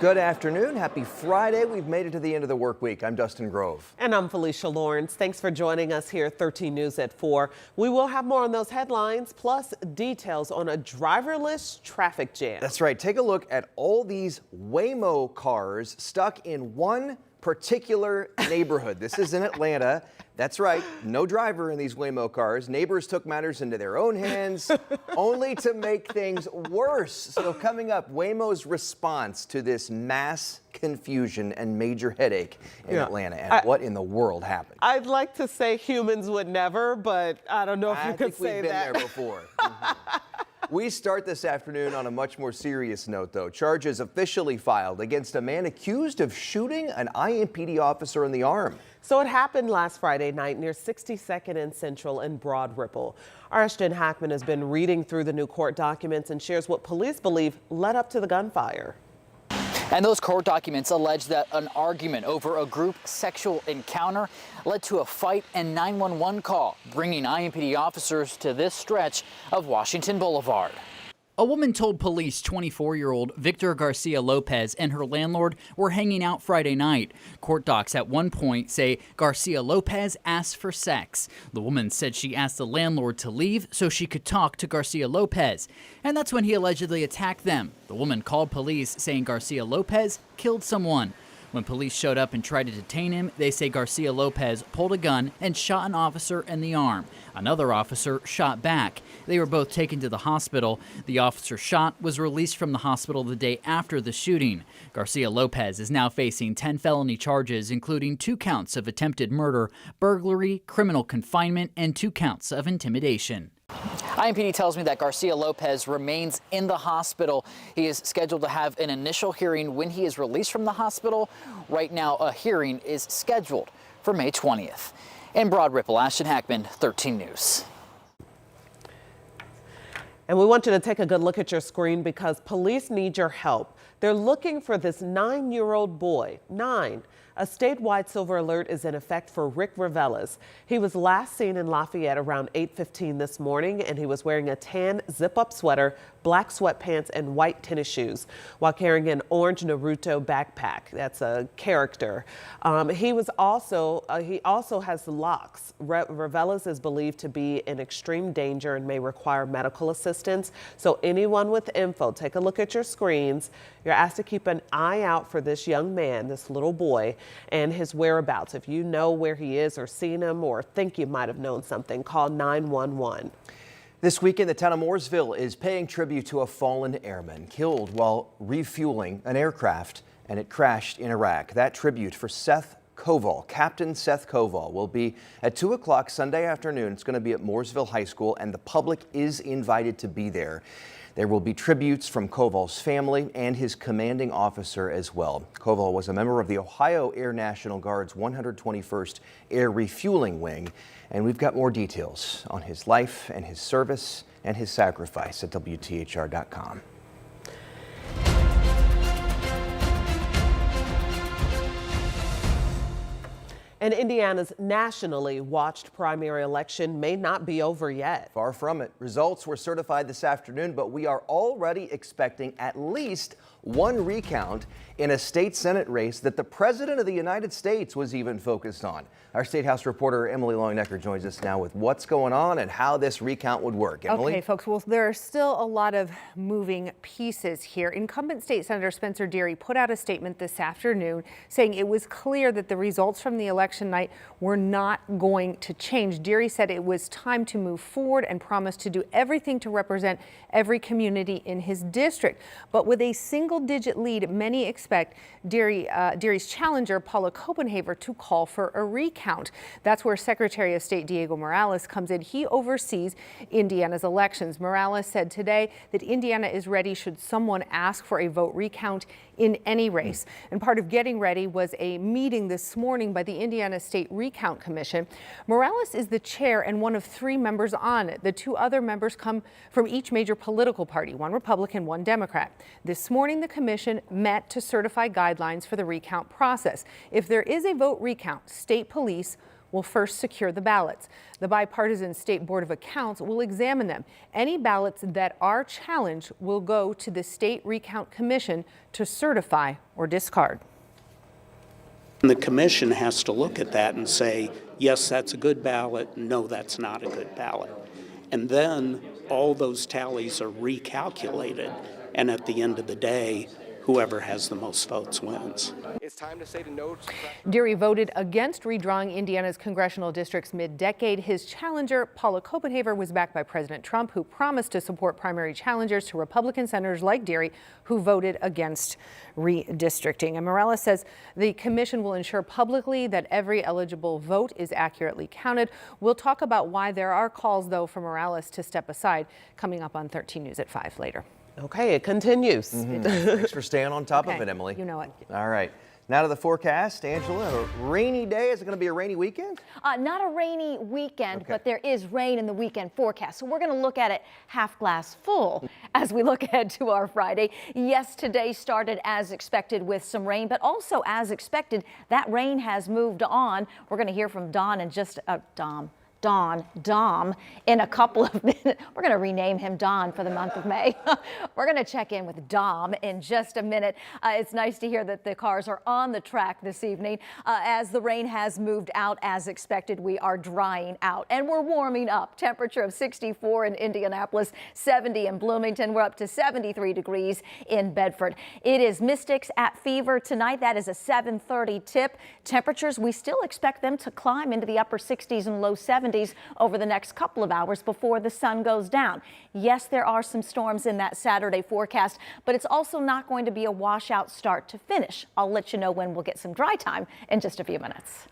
Good afternoon. Happy Friday. We've made it to the end of the work week. I'm Dustin Grove. And I'm Felicia Lawrence. Thanks for joining us here at 13 News at 4. We will have more on those headlines, plus details on a driverless traffic jam. That's right. Take a look at all these Waymo cars stuck in one particular neighborhood. This is in Atlanta. That's right. No driver in these Waymo cars. Neighbors took matters into their own hands, only to make things worse. So coming up, Waymo's response to this mass confusion and major headache in Atlanta. And what in the world happened? I'd like to say humans would never, but I don't know if you could say that. I think we've been there before. We start this afternoon on a much more serious note, though. Charges officially filed against a man accused of shooting an IMPD officer in the arm. So it happened last Friday night near 62nd and Central in Broad Ripple. Our Ashton Hackman has been reading through the new court documents and shares what police believe led up to the gunfire. And those court documents allege that an argument over a group sexual encounter led to a fight and 911 call, bringing IMPD officers to this stretch of Washington Boulevard. A woman told police 24-year-old Victor Garcia Lopez and her landlord were hanging out Friday night. Court docs at one point say Garcia Lopez asked for sex. The woman said she asked the landlord to leave so she could talk to Garcia Lopez. And that's when he allegedly attacked them. The woman called police saying Garcia Lopez killed someone. When police showed up and tried to detain him, they say Garcia Lopez pulled a gun and shot an officer in the arm. Another officer shot back. They were both taken to the hospital. The officer shot was released from the hospital the day after the shooting. Garcia Lopez is now facing 10 felony charges, including 2 counts of attempted murder, burglary, criminal confinement, and 2 counts of intimidation. IMPD tells me that Garcia Lopez remains in the hospital. He is scheduled to have an initial hearing when he is released from the hospital. Right now, a hearing is scheduled for May 20th. In Broad Ripple, Ashton Hackman, 13 News. And we want you to take a good look at your screen because police need your help. They're looking for this 9-year-old boy, 9. A statewide silver alert is in effect for Rick Ravelas. He was last seen in Lafayette around 8:15 this morning, and he was wearing a tan zip-up sweater, black sweatpants, and white tennis shoes while carrying an orange Naruto backpack. That's a character. He also has locks. Ravelas is believed to be in extreme danger and may require medical assistance. So anyone with info, take a look at your screens. You're asked to keep an eye out for this young man, this little boy, and his whereabouts. If you know where he is or seen him or think you might have known something, call 911. This weekend, the town of Mooresville is paying tribute to a fallen airman killed while refueling an aircraft, and it crashed in Iraq. That tribute for Seth Koval, Captain Seth Koval, will be at 2 o'clock Sunday afternoon. It's going to be at Mooresville High School, and the public is invited to be there. There will be tributes from Koval's family and his commanding officer as well. Koval was a member of the Ohio Air National Guard's 121st Air Refueling Wing, and we've got more details on his life and his service and his sacrifice at WTHR.com. And Indiana's nationally watched primary election may not be over yet. Far from it. Results were certified this afternoon, but we are already expecting at least one recount in a state Senate race that the President of the United States was even focused on. Our State House reporter Emily Long-Necker joins us now with what's going on and how this recount would work. Emily? Okay, folks, well, there are still a lot of moving pieces here. Incumbent State Senator Spencer Deary put out a statement this afternoon saying it was clear that the results from the election night were not going to change. Deary said it was time to move forward and promised to do everything to represent every community in his district. But with a single-digit lead, many expect Deary's challenger, Paula Copenhaver, to call for a recount. That's where Secretary of State Diego Morales comes in. He oversees Indiana's elections. Morales said today that Indiana is ready should someone ask for a vote recount in any race. And part of getting ready was a meeting this morning by the Indiana State Recount Commission. Morales is the chair and one of 3 members on it. The 2 other members come from each major political party, one Republican, one Democrat. This morning, the commission met to certify guidelines for the recount process. If there is a vote recount, state police will first secure the ballots. The bipartisan State Board of Accounts will examine them. Any ballots that are challenged will go to the State Recount Commission to certify or discard. The commission has to look at that and say, yes, that's a good ballot, no, that's not a good ballot. And then all those tallies are recalculated, and at the end of the day, whoever has the most votes wins. It's time to say to no. Deary voted against redrawing Indiana's congressional districts mid-decade. His challenger, Paula Copenhaver, was backed by President Trump, who promised to support primary challengers to Republican senators like Deary, who voted against redistricting. And Morales says the commission will ensure publicly that every eligible vote is accurately counted. We'll talk about why there are calls, though, for Morales to step aside, coming up on 13 News at 5 later. Okay, it continues. Thanks for staying on top of it, Emily. You know it. All right. Now to the forecast. Angela, a rainy day. Is it going to be a rainy weekend? Not a rainy weekend, Okay. but there is rain in the weekend forecast. So we're going to look at it half glass full as we look ahead to our Friday. Yes, today started as expected with some rain, but also as expected, that rain has moved on. We're going to hear from Dom in a couple of minutes. We're going to rename him Don for the month of May. We're going to check in with Dom in just a minute. It's nice to hear that the cars are on the track this evening. As the rain has moved out as expected, we are drying out and we're warming up. Temperature of 64 in Indianapolis, 70 in Bloomington. We're up to 73 degrees in Bedford. It is Mystics at Fever tonight. That is a 7:30 tip. Temperatures, we still expect them to climb into the upper 60s and low 70s over the next couple of hours before the sun goes down. Yes, there are some storms in that Saturday forecast, but it's also not going to be a washout start to finish. I'll let you know when we'll get some dry time in just a few minutes.